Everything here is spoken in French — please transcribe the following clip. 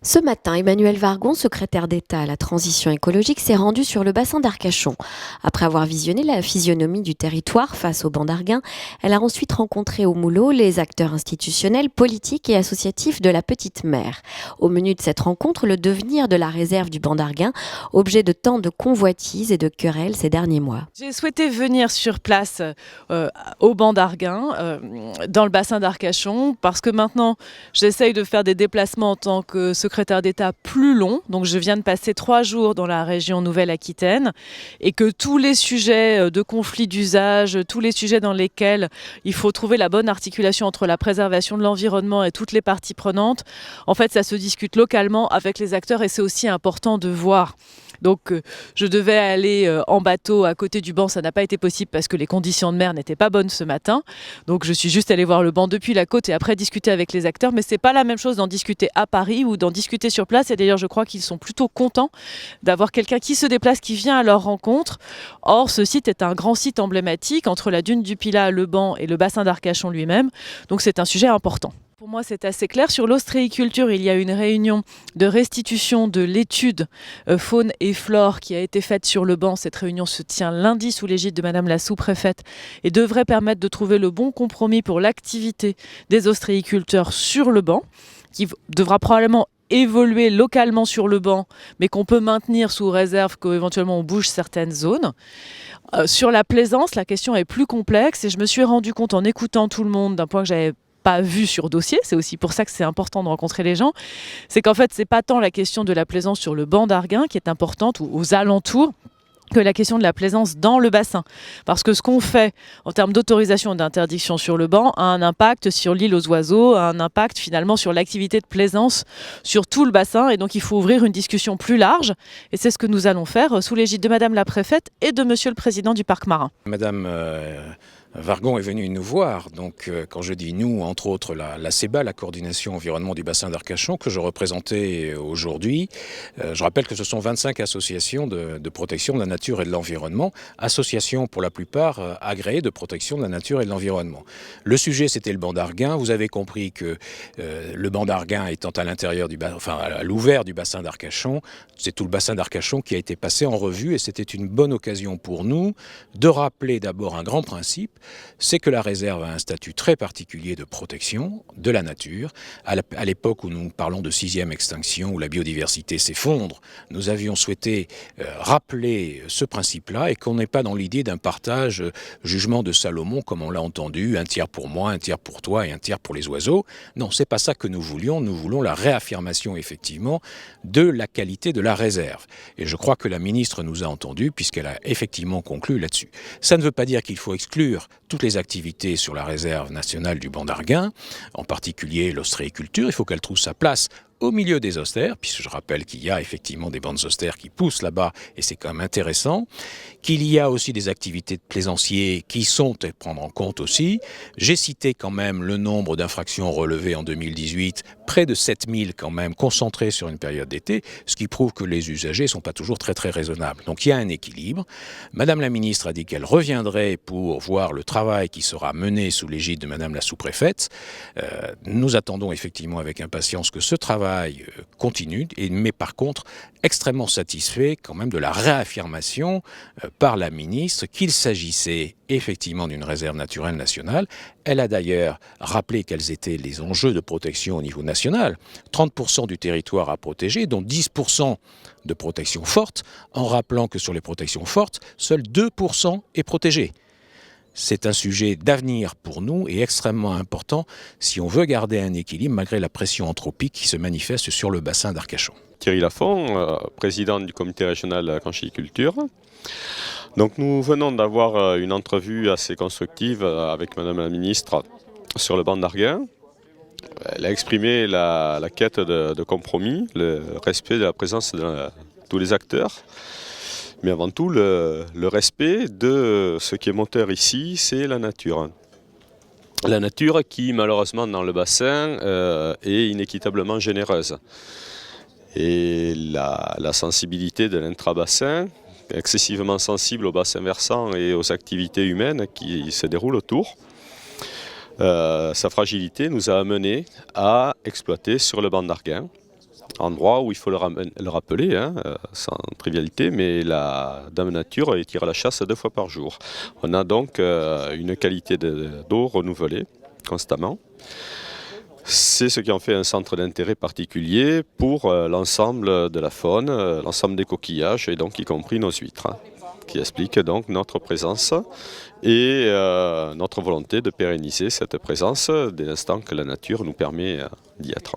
Ce matin, Emmanuel Vargon, secrétaire d'État à la transition écologique, s'est rendu sur le bassin d'Arcachon. Après avoir visionné la physionomie du territoire face au banc d'Arguin, elle a ensuite rencontré au Moulot les acteurs institutionnels, politiques et associatifs de la Petite Mer. Au menu de cette rencontre, le devenir de la réserve du banc d'Arguin, objet de tant de convoitises et de querelles ces derniers mois. J'ai souhaité venir sur place au banc d'Arguin, dans le bassin d'Arcachon, parce que maintenant j'essaye de faire des déplacements en tant que secrétaire d'État plus longs. Donc je viens de passer 3 jours dans la région Nouvelle-Aquitaine et que tous les sujets de conflit d'usage, tous les sujets dans lesquels il faut trouver la bonne articulation entre la préservation de l'environnement et toutes les parties prenantes, en fait ça se discute localement avec les acteurs et c'est aussi important de voir. Donc je devais aller en bateau à côté du banc, ça n'a pas été possible parce que les conditions de mer n'étaient pas bonnes ce matin. Donc je suis juste allée voir le banc depuis la côte et après discuter avec les acteurs. Mais c'est pas la même chose d'en discuter à Paris ou d'en discuter sur place. Et d'ailleurs je crois qu'ils sont plutôt contents d'avoir quelqu'un qui se déplace, qui vient à leur rencontre. Or ce site est un grand site emblématique entre la dune du Pilat, le banc et le bassin d'Arcachon lui-même. Donc c'est un sujet important. Pour moi, c'est assez clair. Sur l'ostréiculture, il y a une réunion de restitution de l'étude faune et flore qui a été faite sur le banc. Cette réunion se tient lundi sous l'égide de Madame la sous-préfète et devrait permettre de trouver le bon compromis pour l'activité des ostréiculteurs sur le banc, qui devra probablement évoluer localement sur le banc, mais qu'on peut maintenir sous réserve qu'éventuellement on bouge certaines zones. Sur la plaisance, la question est plus complexe et je me suis rendu compte en écoutant tout le monde d'un point que j'avais pas vu sur dossier, c'est aussi pour ça que c'est important de rencontrer les gens, c'est qu'en fait c'est pas tant la question de la plaisance sur le banc d'Arguin qui est importante ou aux alentours, que la question de la plaisance dans le bassin. Parce que ce qu'on fait en termes d'autorisation et d'interdiction sur le banc a un impact sur l'île aux oiseaux, a un impact finalement sur l'activité de plaisance sur tout le bassin. Et donc il faut ouvrir une discussion plus large. Et c'est ce que nous allons faire sous l'égide de Madame la Préfète et de Monsieur le Président du Parc marin. Madame Vargon est venue nous voir, donc quand je dis nous, entre autres la CEBA, la coordination environnement du bassin d'Arcachon, que je représentais aujourd'hui. Je rappelle que ce sont 25 associations de protection de la nature et de l'environnement, associations pour la plupart agréées de protection de la nature et de l'environnement. Le sujet c'était le banc d'Arguin. Vous avez compris que le banc d'Arguin étant à l'intérieur à l'ouvert du bassin d'Arcachon, c'est tout le bassin d'Arcachon qui a été passé en revue et c'était une bonne occasion pour nous de rappeler d'abord un grand principe, c'est que la réserve a un statut très particulier de protection de la nature. À l'époque où nous parlons de 6e extinction, où la biodiversité s'effondre, nous avions souhaité rappeler ce principe-là et qu'on n'est pas dans l'idée d'un partage jugement de Salomon comme on l'a entendu, un tiers pour moi, un tiers pour toi et un tiers pour les oiseaux. Non, c'est pas ça que nous voulions. Nous voulons la réaffirmation effectivement de la qualité de la réserve. Et je crois que la ministre nous a entendus puisqu'elle a effectivement conclu là-dessus. Ça ne veut pas dire qu'il faut exclure toutes les activités sur la réserve nationale du banc d'Arguin, en particulier l'ostréiculture. Il faut qu'elle trouve sa place au milieu des austères, puisque je rappelle qu'il y a effectivement des bandes austères qui poussent là-bas, et c'est quand même intéressant, qu'il y a aussi des activités de plaisanciers qui sont à prendre en compte aussi. J'ai cité quand même le nombre d'infractions relevées en 2018, près de 7000 quand même, concentrées sur une période d'été, ce qui prouve que les usagers ne sont pas toujours très très raisonnables. Donc il y a un équilibre. Madame la ministre a dit qu'elle reviendrait pour voir le travail qui sera mené sous l'égide de Madame la sous-préfète. Nous attendons effectivement avec impatience que ce travail continue, mais par contre extrêmement satisfait quand même de la réaffirmation par la ministre qu'il s'agissait effectivement d'une réserve naturelle nationale. Elle a d'ailleurs rappelé quels étaient les enjeux de protection au niveau national. 30% du territoire à protéger, dont 10% de protection forte, en rappelant que sur les protections fortes, seul 2% est protégé. C'est un sujet d'avenir pour nous et extrêmement important si on veut garder un équilibre malgré la pression anthropique qui se manifeste sur le bassin d'Arcachon. Thierry Lafont, président du comité régional conchyliculture. Donc nous venons d'avoir une entrevue assez constructive avec Madame la ministre sur le banc d'Arguin. Elle a exprimé la quête de compromis, le respect de la présence de tous les acteurs. Mais avant tout, le respect de ce qui est moteur ici, c'est la nature. La nature qui, malheureusement, dans le bassin, est inéquitablement généreuse. Et la sensibilité de l'intrabassin, excessivement sensible au bassin versant et aux activités humaines qui se déroulent autour, sa fragilité nous a amenés à exploiter sur le banc d'Arguin endroit où il faut le rappeler, sans trivialité, mais la Dame Nature tire à la chasse 2 fois par jour. On a donc une qualité d'eau renouvelée constamment. C'est ce qui en fait un centre d'intérêt particulier pour l'ensemble de la faune, l'ensemble des coquillages, et donc y compris nos huîtres, qui explique donc notre présence et notre volonté de pérenniser cette présence dès l'instant que la nature nous permet d'y être.